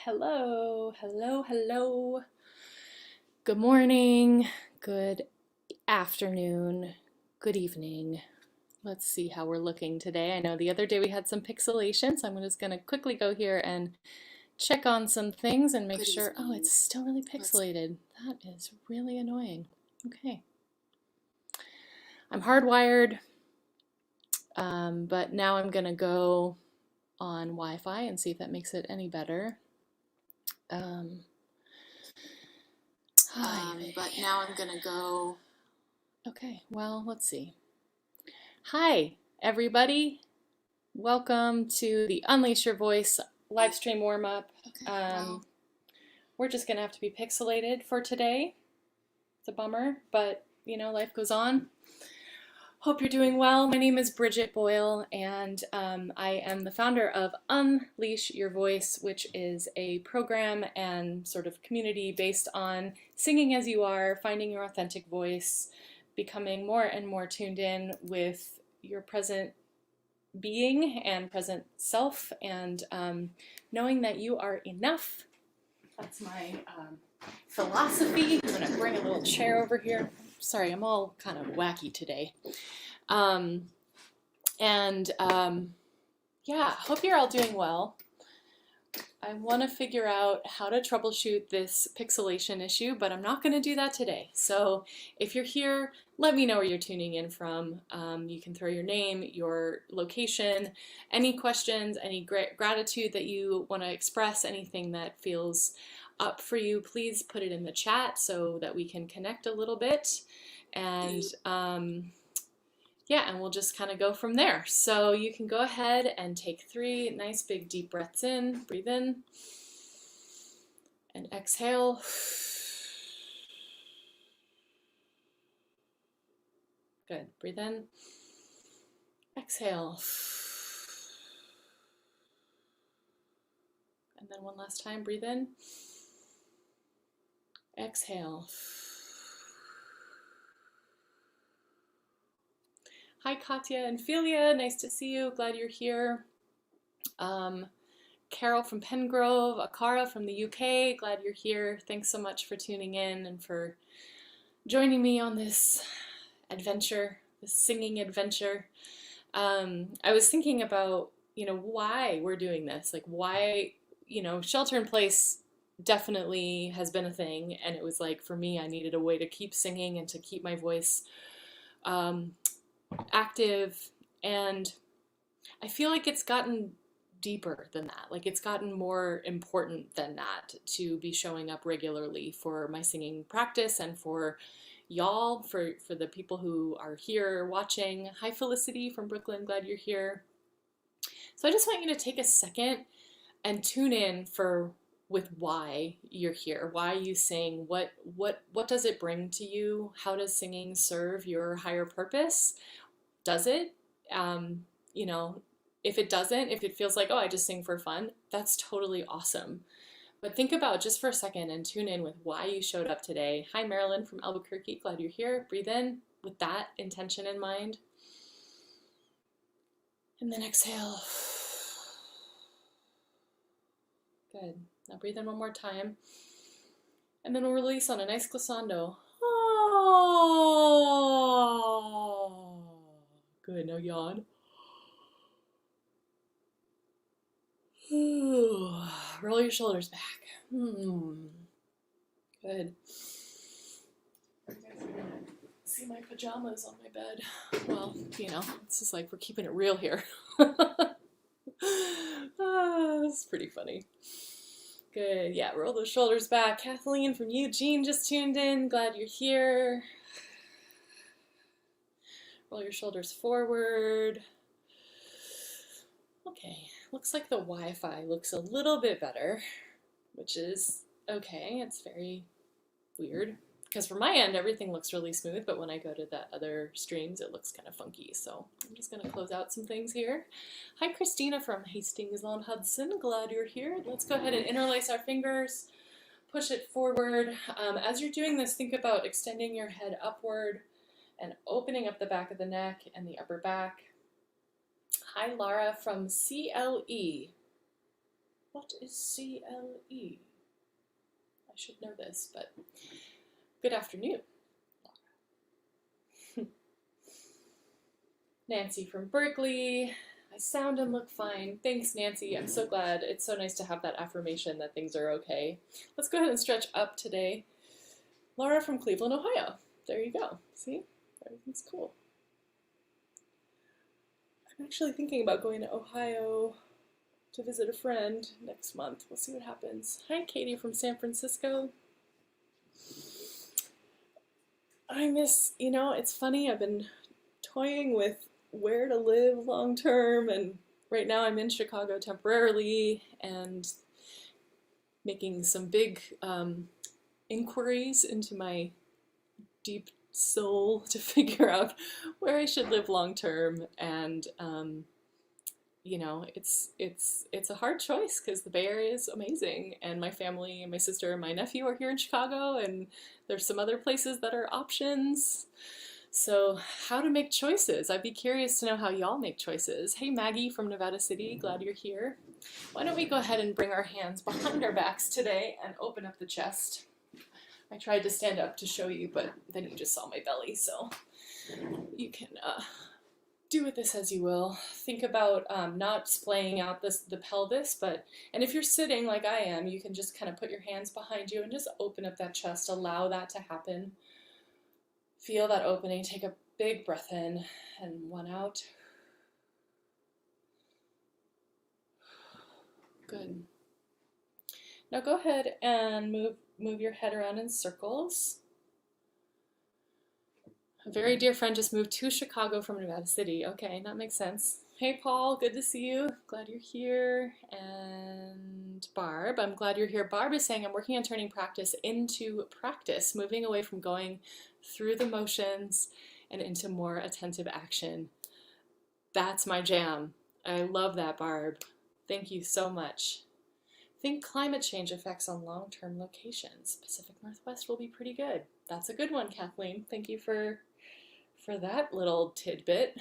Hello, hello, hello. Good morning, good afternoon, good evening. Let's see how we're looking today. I know the other day we had some pixelation, so I'm just going to quickly go here and check on some things and make sure. Oh, it's still really pixelated. That is really annoying. Okay. I'm hardwired, but now I'm going to go on Wi-Fi and see if that makes it any better. But now I'm gonna go. Okay, well, let's see. Hi, everybody. Welcome to the Unleash Your Voice live stream warm up. We're just gonna have to be pixelated for today. It's a bummer, but you know, life goes on. Hope you're doing well. My name is Briget Boyle, and I am the founder of Unleash Your Voice, which is a program and sort of community based on singing as you are, finding your authentic voice, becoming more and more tuned in with your present being and present self, and knowing that you are enough. That's my philosophy. I'm going to bring a little chair over here. Sorry, I'm all kind of wacky today. Yeah, hope you're all doing well. I want to figure out how to troubleshoot this pixelation issue, but I'm not going to do that today. So if you're here, let me know where you're tuning in from. You can throw your name, your location, any questions, any gratitude that you want to express, anything that feels up for you, please put it in the chat so that we can connect a little bit. And yeah, and we'll just kind of go from there. So you can go ahead and take 3 nice big deep breaths in. Breathe in and exhale. Good. Breathe in. Exhale. And then one last time. Breathe in. Exhale. Hi, Katya and Philia. Nice to see you. Glad you're here. Carol from Pengrove, Akara from the UK. Glad you're here. Thanks so much for tuning in and for joining me on this adventure, this singing adventure. I was thinking about, why we're doing this. Like, why, shelter in place definitely has been a thing, and it was like, for me, I needed a way to keep singing and to keep my voice active, and I feel like it's gotten deeper than that. Like, it's gotten more important than that to be showing up regularly for my singing practice and for y'all, for the people who are here watching. Hi, Felicity from Brooklyn, glad you're here. So I just want you to take a second and tune in with why you're here, why you sing, what does it bring to you? How does singing serve your higher purpose? Does it? If it doesn't, if it feels like, oh, I just sing for fun, that's totally awesome. But think about just for a second and tune in with why you showed up today. Hi, Marilyn from Albuquerque, glad you're here. Breathe in with that intention in mind. And then exhale. Good. Now breathe in one more time. And then we'll release on a nice glissando. Oh. Good, now yawn. Roll your shoulders back. Good. See my pajamas on my bed. Well, it's just like we're keeping it real here. It's pretty funny. Good. Yeah, roll those shoulders back. Kathleen from Eugene just tuned in. Glad you're here. Roll your shoulders forward. Okay. Looks like the Wi-Fi looks a little bit better, which is okay. It's very weird because from my end everything looks really smooth, but when I go to the other streams it looks kind of funky. So I'm just going to close out some things here. Hi, Christina from Hastings-on-Hudson. Glad you're here. Let's go ahead and interlace our fingers. Push it forward. As you're doing this, think about extending your head upward and opening up the back of the neck and the upper back. Hi, Lara from CLE. What is CLE? I should know this, but good afternoon. Nancy from Berkeley. I sound and look fine. Thanks, Nancy. I'm so glad. It's so nice to have that affirmation that things are okay. Let's go ahead and stretch up today. Laura from Cleveland, Ohio. There you go. See? Everything's cool. I'm actually thinking about going to Ohio to visit a friend next month. We'll see what happens. Hi, Katie from San Francisco. I miss, it's funny, I've been toying with where to live long term, and right now I'm in Chicago temporarily and making some big inquiries into my deep soul to figure out where I should live long term. And it's a hard choice because the Bay Area is amazing, and my family and my sister and my nephew are here in Chicago, and there's some other places that are options. So how to make choices? I'd be curious to know how y'all make choices. Hey, Maggie from Nevada City, glad you're here. Why don't we go ahead and bring our hands behind our backs today and open up the chest. I tried to stand up to show you, but then you just saw my belly, so you can do with this as you will. Think about not splaying out the pelvis, and if you're sitting like I am, you can just kind of put your hands behind you and just open up that chest. Allow that to happen. Feel that opening. Take a big breath in and one out. Good. Now go ahead and move your head around in circles. A very dear friend just moved to Chicago from Nevada City. Okay, that makes sense. Hey, Paul, good to see you. Glad you're here. And Barb, I'm glad you're here. Barb is saying, I'm working on turning practice into practice, moving away from going through the motions and into more attentive action. That's my jam. I love that, Barb. Thank you so much. Think climate change effects on long-term locations. Pacific Northwest will be pretty good. That's a good one, Kathleen. Thank you for that little tidbit.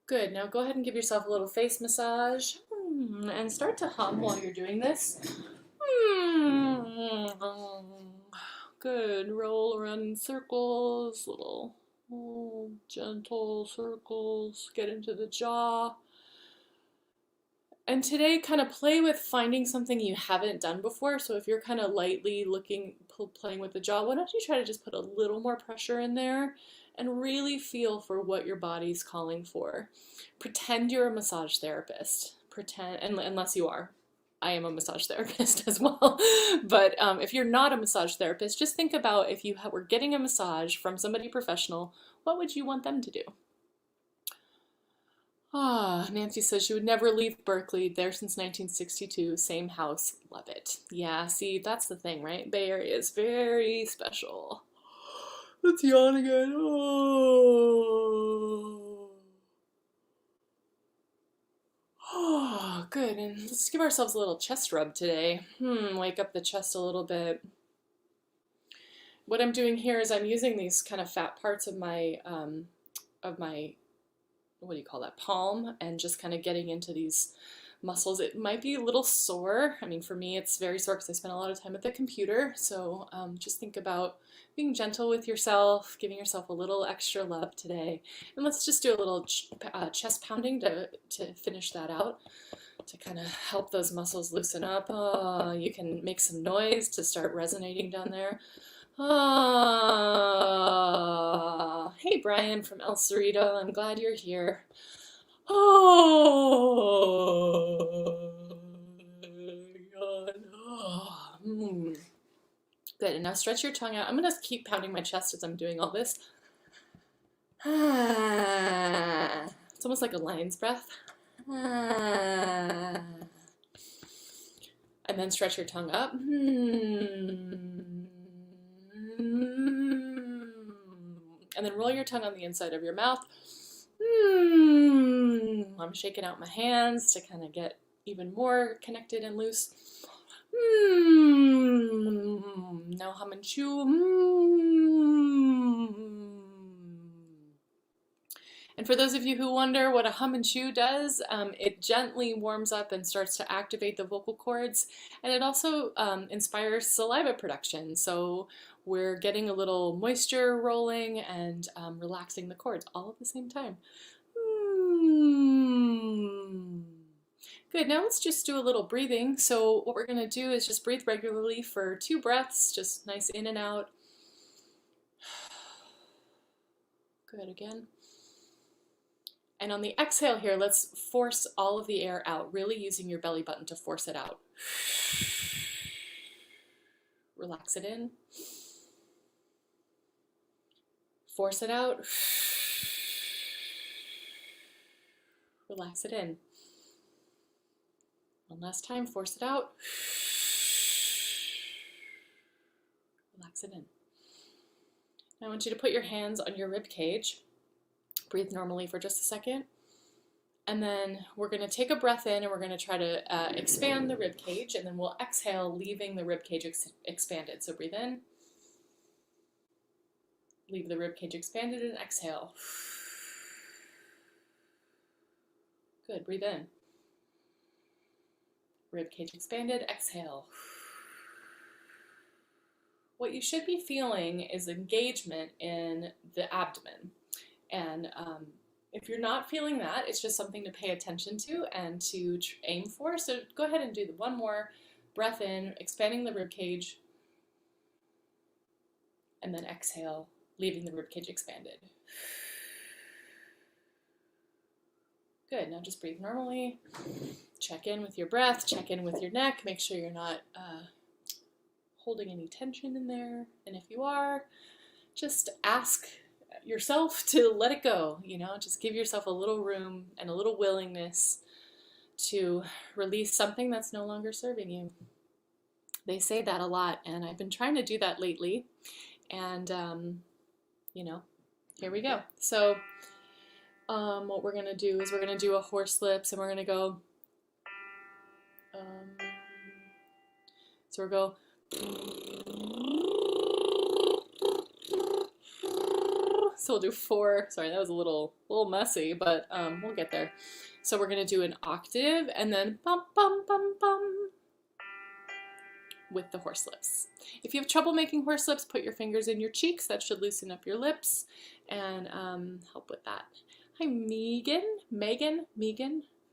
Good. Now go ahead and give yourself a little face massage and start to hum while you're doing this. Good. Roll around in circles, little gentle circles. Get into the jaw. And today, kind of play with finding something you haven't done before. So if you're kind of lightly playing with the jaw, why don't you try to just put a little more pressure in there and really feel for what your body's calling for. Pretend you're a massage therapist. Pretend, unless you are. I am a massage therapist as well. But if you're not a massage therapist, just think about if you were getting a massage from somebody professional, what would you want them to do? Nancy says she would never leave Berkeley, there since 1962, same house, love it. Yeah, see, that's the thing, right? Bay Area is very special. Let's yawn again. Good, and let's give ourselves a little chest rub today. Wake up the chest a little bit. What I'm doing here is I'm using these kind of fat parts of my what do you call that, palm, and just kind of getting into these muscles. It might be a little sore. I mean, for me, it's very sore because I spend a lot of time at the computer. So just think about being gentle with yourself, giving yourself a little extra love today. And let's just do a little chest pounding to finish that out, to kind of help those muscles loosen up. You can make some noise to start resonating down there. Hey, Brian from El Cerrito, I'm glad you're here. Good, and now stretch your tongue out. I'm going to keep pounding my chest as I'm doing all this. It's almost like a lion's breath. And then stretch your tongue up. And then roll your tongue on the inside of your mouth. I'm shaking out my hands to kind of get even more connected and loose. Now hum and chew. And for those of you who wonder what a hum and chew does, it gently warms up and starts to activate the vocal cords, and it also inspires saliva production. So we're getting a little moisture rolling and relaxing the cords all at the same time. Good, now let's just do a little breathing. So what we're going to do is just breathe regularly for 2 breaths, just nice in and out. Good, again. And on the exhale here, let's force all of the air out, really using your belly button to force it out. Relax it in. Force it out. Relax it in. One last time, force it out. Relax it in. Now I want you to put your hands on your rib cage. Breathe normally for just a second. And then we're going to take a breath in and we're going to try to expand the rib cage, and then we'll exhale, leaving the rib cage expanded. So breathe in. Leave the rib cage expanded and exhale. Good, breathe in. Rib cage expanded, exhale. What you should be feeling is engagement in the abdomen. And if you're not feeling that, it's just something to pay attention to and to aim for. So go ahead and do one more breath in, expanding the rib cage, and then exhale, leaving the rib cage expanded. Good, now just breathe normally. Check in with your breath, check in with your neck, make sure you're not holding any tension in there. And if you are, just ask yourself to let it go, just give yourself a little room and a little willingness to release something that's no longer serving you. They say that a lot, and I've been trying to do that lately, and here we go. So what we're going to do is we're going to do a horse lips, and we're going to go, so we'll go, so we'll do 4, sorry, that was a little messy, but we'll get there. So we're going to do an octave, and then bum, bum, bum, bum, with the horse lips. If you have trouble making horse lips, put your fingers in your cheeks. That should loosen up your lips and help with that. Hi, Megan,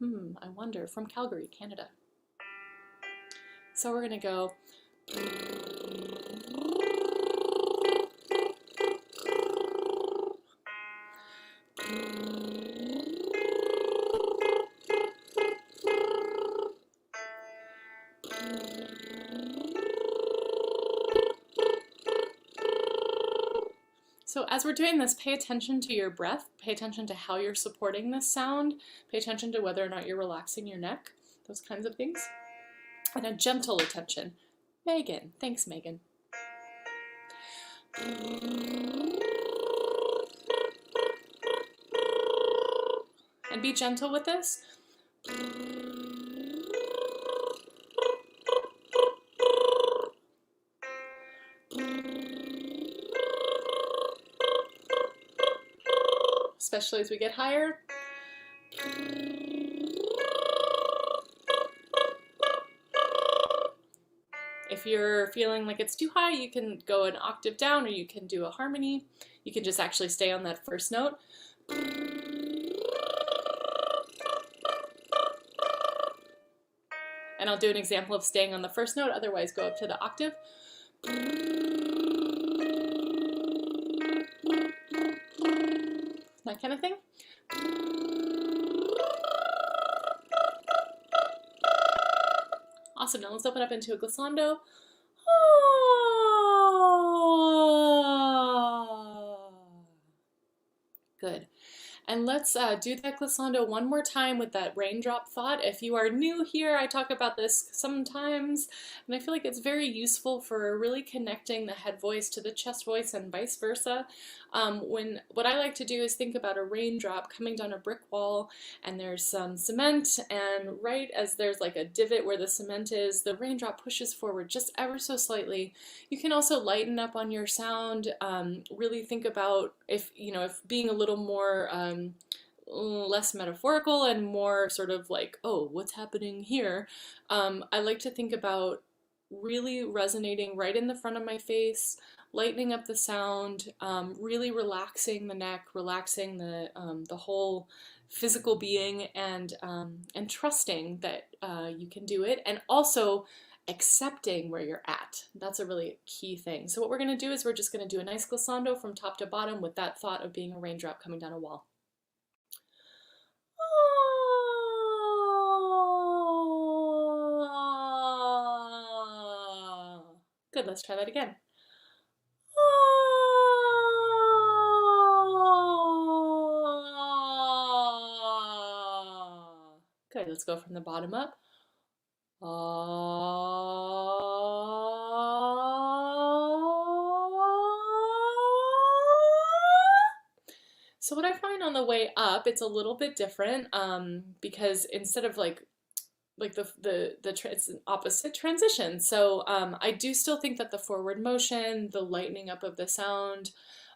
I wonder, from Calgary, Canada. So we're going to go. So as we're doing this, pay attention to your breath, pay attention to how you're supporting this sound, pay attention to whether or not you're relaxing your neck, those kinds of things, and a gentle attention. Megan, thanks Megan. And be gentle with this. Especially as we get higher. If you're feeling like it's too high, you can go an octave down, or you can do a harmony. You can just actually stay on that first note. And I'll do an example of staying on the first note, otherwise go up to the octave. That kind of thing. Awesome, now let's open up into a glissando. Good. And let's do that glissando one more time with that raindrop thought. If you are new here, I talk about this sometimes, and I feel like it's very useful for really connecting the head voice to the chest voice and vice versa. What I like to do is think about a raindrop coming down a brick wall, and there's some cement, and right as there's like a divot where the cement is, the raindrop pushes forward just ever so slightly. You can also lighten up on your sound, really think about if being a little more less metaphorical and more sort of like, oh, what's happening here? I like to think about really resonating right in the front of my face, lightening up the sound, really relaxing the neck, relaxing the whole physical being, and trusting that you can do it, and also accepting where you're at. That's a really key thing. So what we're going to do is we're just going to do a nice glissando from top to bottom with that thought of being a raindrop coming down a wall. Good, let's try that again. Good, let's go from the bottom up. So what I find on the way up, it's a little bit different because instead of like it's an opposite transition. So I do still think that the forward motion, the lightening up of the sound,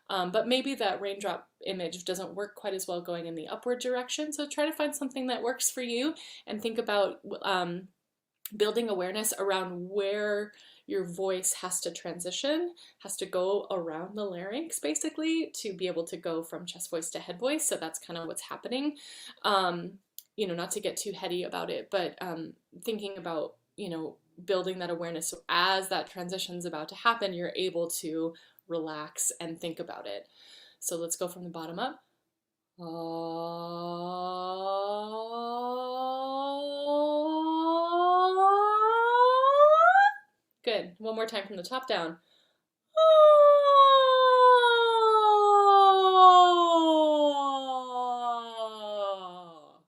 but maybe that raindrop image doesn't work quite as well going in the upward direction. So try to find something that works for you and think about building awareness around where your voice has to transition, has to go around the larynx basically to be able to go from chest voice to head voice. So that's kind of what's happening. You know, not to get too heady about it, but thinking about, you know, building that awareness. So as that transition's about to happen, you're able to relax and think about it. So let's go from the bottom up. Good. One more time from the top down.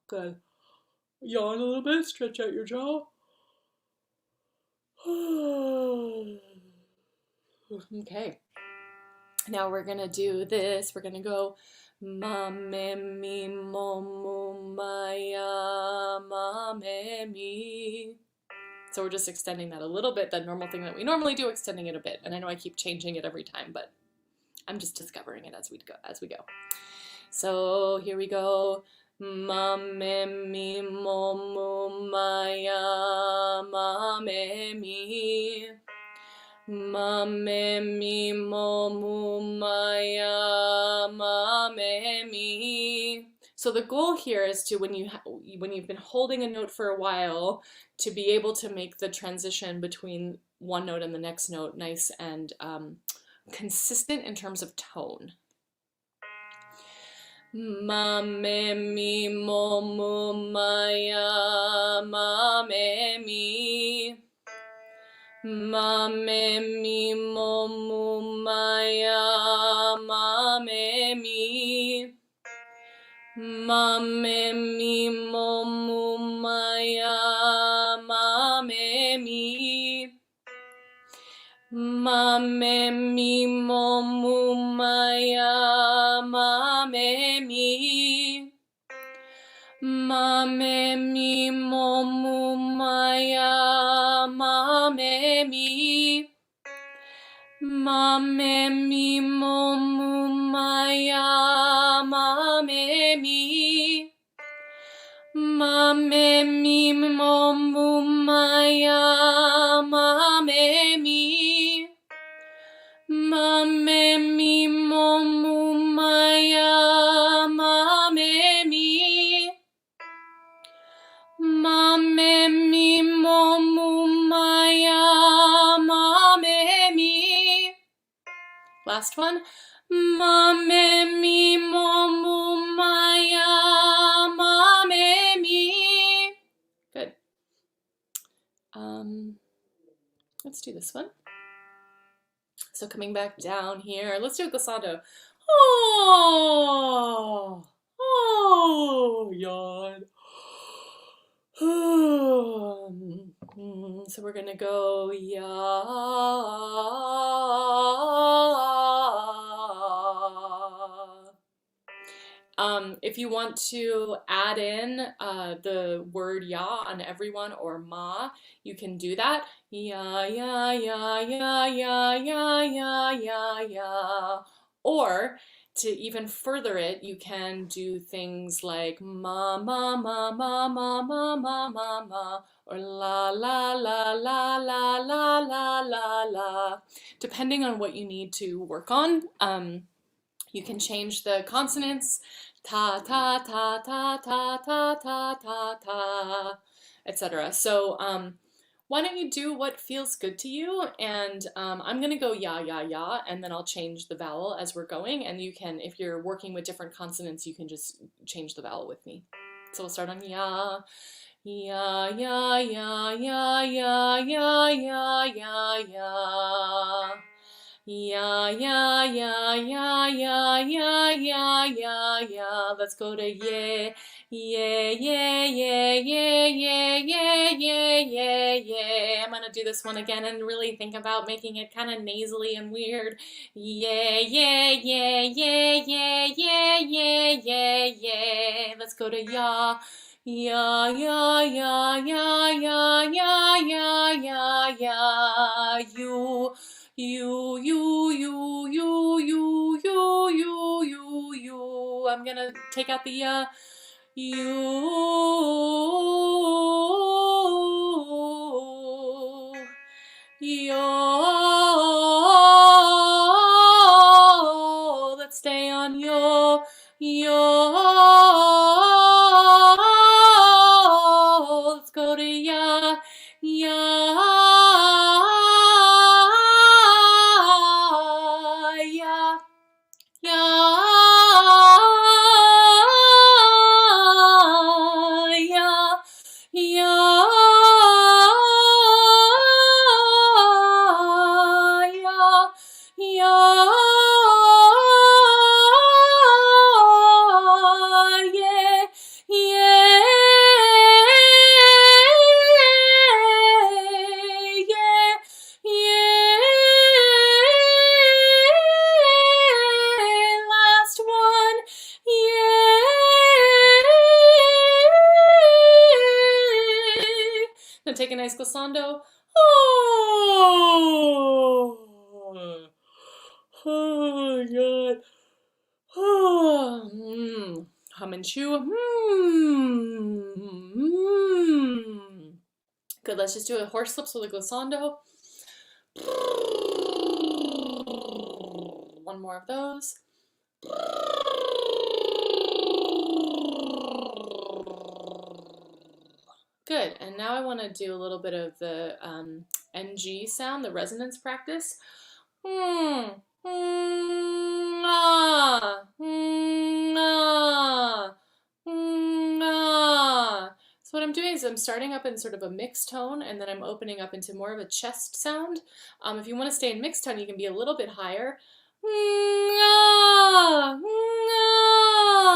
Good. Yawn a little bit, stretch out your jaw. Okay. Now we're gonna do this. We're gonna go ma me mi mo mu ma ya ma me mi. So we're just extending that a little bit, that normal thing that we normally do, extending it a bit. And I know I keep changing it every time, but I'm just discovering it as we go. So here we go. Ma me mi mo mu ma ya ma me mi. Ma me mi mo mu ma ya ma me mi. So the goal here is to, when you've been holding a note for a while, to be able to make the transition between one note and the next note nice and consistent in terms of tone. Ma me mi mo mu ma ya ma me mi. Ma me mi mo mu ma ya ma me mi. Ma me mi mo mu ma ya ma me mi. Ma me mi mo mu ma ya ma me mi. Ma me mi mo mu ma ya ma me mi. Ma me mi mo mu ma ya ma me mi. Ma me mi mo mu ma ya ma me mi. Ma me mi mo mu ma ya ma me mi. Ma me mi mo mu ma ya ma me mi. Last one. Ma me mi mo mu ma ya ma me mi. Good. Let's do this one. So coming back down here, let's do a glissando. Oh, yawn. So we're gonna go ya. If you want to add in the word ya on everyone or ma, you can do that. Ya, ya, ya, ya, ya, ya, ya, ya, ya. Or To even further it, you can do things like ma ma ma ma ma ma ma ma ma, or la la la la la la la la la. Depending on what you need to work on, you can change the consonants, ta ta ta ta ta ta ta ta ta, etc. So why don't you do what feels good to you? And I'm gonna go ya ya ya, and then I'll change the vowel as we're going. And you can, if you're working with different consonants, you can just change the vowel with me. So we'll start on ya. Ya ya ya ya ya ya ya ya ya. Ya ya ya ya ya ya ya ya ya. Let's go to yeah. Yeah, yeah, yeah, yeah, yeah, yeah, yeah, yeah, yeah. I'm gonna do this one again and really think about making it kind of nasally and weird. Yeah, yeah, yeah, yeah, yeah, yeah, yeah, yeah, yeah. Let's go to ya. Ya, ya, ya, ya, ya, ya, ya, ya, ya. You, you, you, you, you, you, you, you, you, you. I'm gonna take out the you, yo, let's stay on yo, let's go to ya, ya, ya, ya. Take a nice glissando. Oh, oh my God. Oh, hum and chew. Good, let's just do a horse lips with a glissando. One more of those. Good, and now I want to do a little bit of the NG sound, the resonance practice. Ah, ah, ah, ah. So what I'm doing is I'm starting up in sort of a mixed tone, and then I'm opening up into more of a chest sound. If you want to stay in mixed tone, you can be a little bit higher. Ah,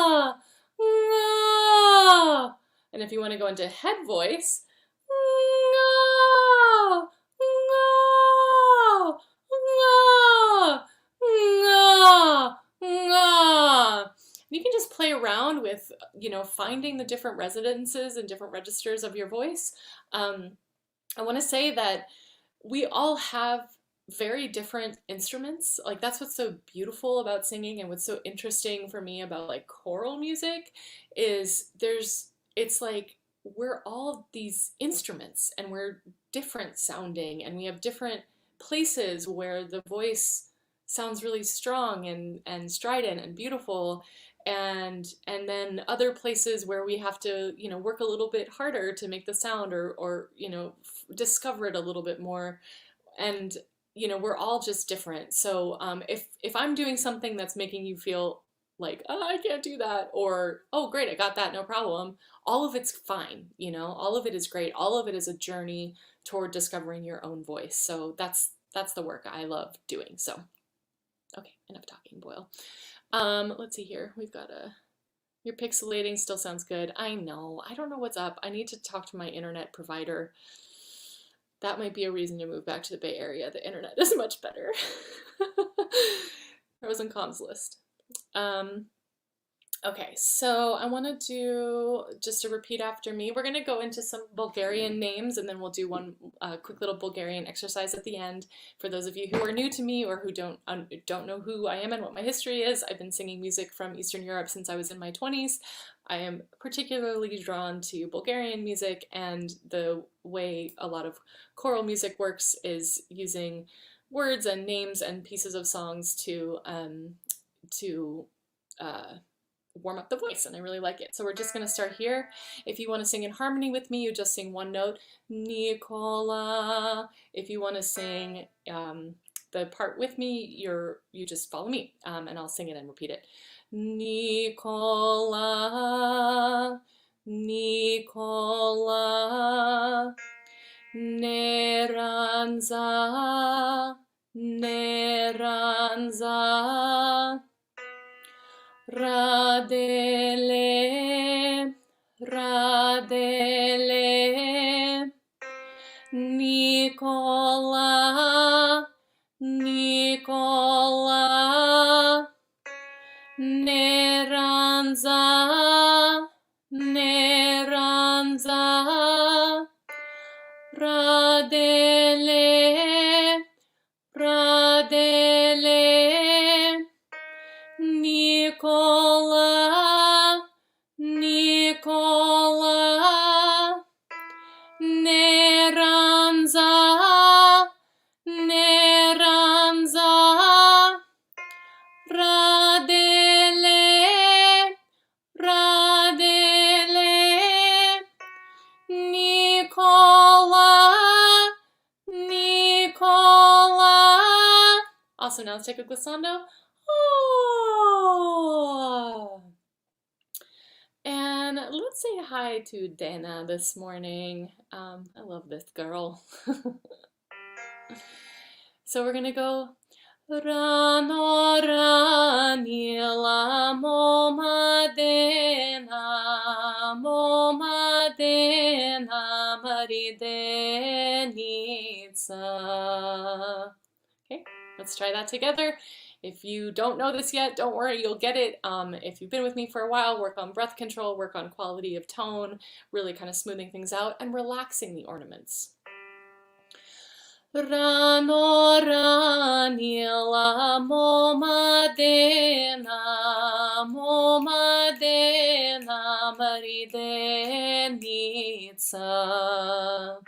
ah, ah. And if you want to go into head voice, you can just play around with, finding the different resonances and different registers of your voice. I want to say that we all have very different instruments. Like, that's what's so beautiful about singing, and what's so interesting for me about like choral music is it's like we're all these instruments, and we're different sounding, and we have different places where the voice sounds really strong and strident and beautiful, and then other places where we have to work a little bit harder to make the sound, or discover it a little bit more. And we're all just different. So if I'm doing something that's making you feel like, oh, I can't do that, or oh great, I got that, no problem, all of it's fine. All of it is great. All of it is a journey toward discovering your own voice. So that's the work I love doing. So okay, enough talking, Boyle. Let's see here. We've got your pixelating still sounds good. I know, I don't know what's up. I need to talk to my internet provider. That might be a reason to move back to the Bay Area. The internet is much better. Pros and cons list. Okay, so I want to do just a repeat after me. We're going to go into some Bulgarian names and then we'll do one quick little Bulgarian exercise at the end. For those of you who are new to me or who don't know who I am and what my history is, I've been singing music from Eastern Europe since I was in my 20s. I am particularly drawn to Bulgarian music, and the way a lot of choral music works is using words and names and pieces of songs to warm up the voice, and I really like it. So we're just going to start here. If you want to sing in harmony with me, you just sing one note, Nicola. If you want to sing the part with me, you just follow me, and I'll sing it and repeat it. Nicola, Nicola, Neranza, Neranza, Radele, Radele, Nicola, Nicola, Neranza, Neranza, Radele, Radele, Nicola, Nicola, Neranza, Neranza, Radele, Radele, Nicola, Nicola. Also, now let's take a glissando. Oh. And let's say hi to Dana this morning. I love this girl. So we're gonna go Rano rani la momadena, momadena maridenica. Okay, let's try that together. If you don't know this yet, don't worry, you'll get it. If you've been with me for a while, work on breath control, work on quality of tone, really kind of smoothing things out and relaxing the ornaments. Rano rani la momadena, momadena maridenica.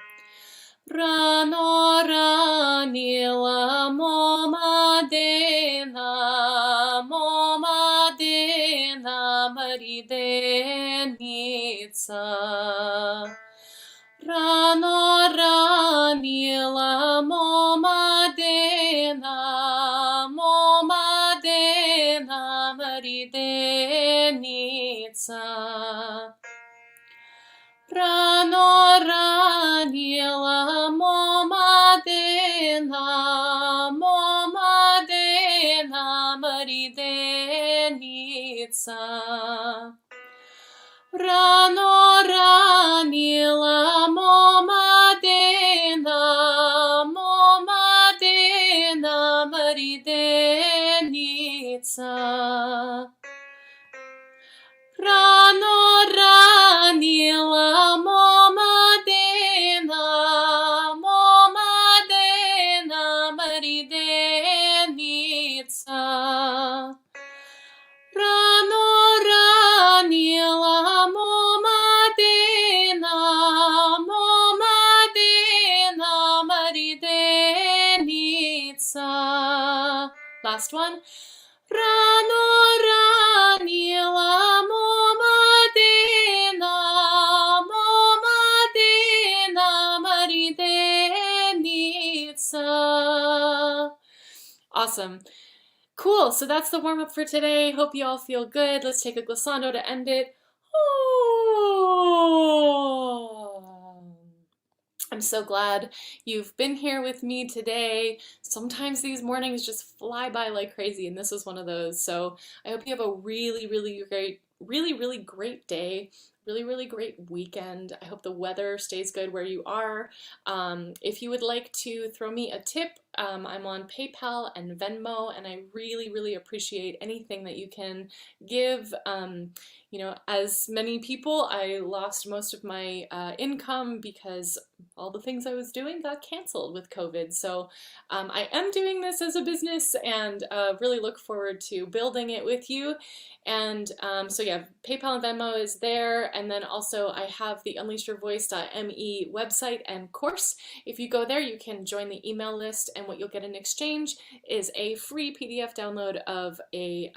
Rano rani la momadena, momadena maridenica. Rano rani la momadena, momadena maridenica. Rano rani la momadena, momadena maridenica. Rano rani la momadena, momadena maridenica. Rano rani la momadena, momadena maridenica. Rano rani la momadena, momadena maridenica. Last one. Rano rani la momadena, momadena maridenica. Awesome. Cool, so that's the warm-up for today. Hope you all feel good. Let's take a glissando to end it. Oh. I'm so glad you've been here with me today. Sometimes these mornings just fly by like crazy, and this is one of those. So I hope you have a really great day, really great weekend. I hope the weather stays good where you are. If you would like to throw me a tip, I'm on PayPal and Venmo, and I really appreciate anything that you can give. You know, as many people, I lost most of my income because all the things I was doing got canceled with COVID. So I am doing this as a business and really look forward to building it with you. And so yeah, PayPal and Venmo is there. And then also I have the unleashyourvoice.me website and course. If you go there, you can join the email list, and what you'll get in exchange is a free PDF download of a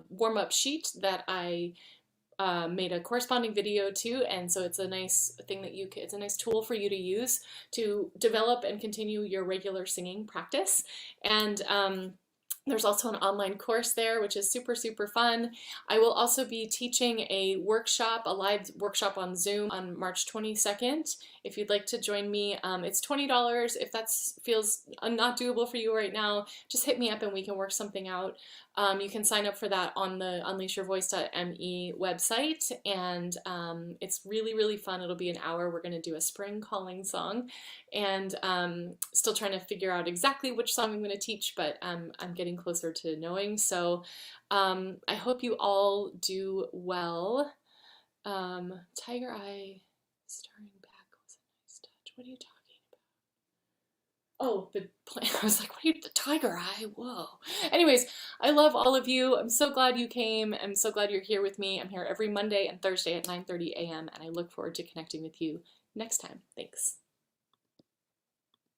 warm-up sheet that I made a corresponding video to, and so it's a nice thing that it's a nice tool for you to use to develop and continue your regular singing practice. And there's also an online course there, which is super fun. I will also be teaching a workshop, a live workshop on Zoom on March 22nd. If you'd like to join me, it's $20. If that feels not doable for you right now, just hit me up and we can work something out. You can sign up for that on the unleashyourvoice.me website, and it's really fun. It'll be an hour. We're going to do a spring calling song, and still trying to figure out exactly which song I'm going to teach, but I'm getting closer to knowing. So I hope you all do well. Tiger Eye starring back was a nice touch. What are you talking about? Oh, the plan. I was like, what are you, the Tiger Eye? Whoa. Anyways, I love all of you. I'm so glad you came. I'm so glad you're here with me. I'm here every Monday and Thursday at 9:30 a.m. and I look forward to connecting with you next time. Thanks.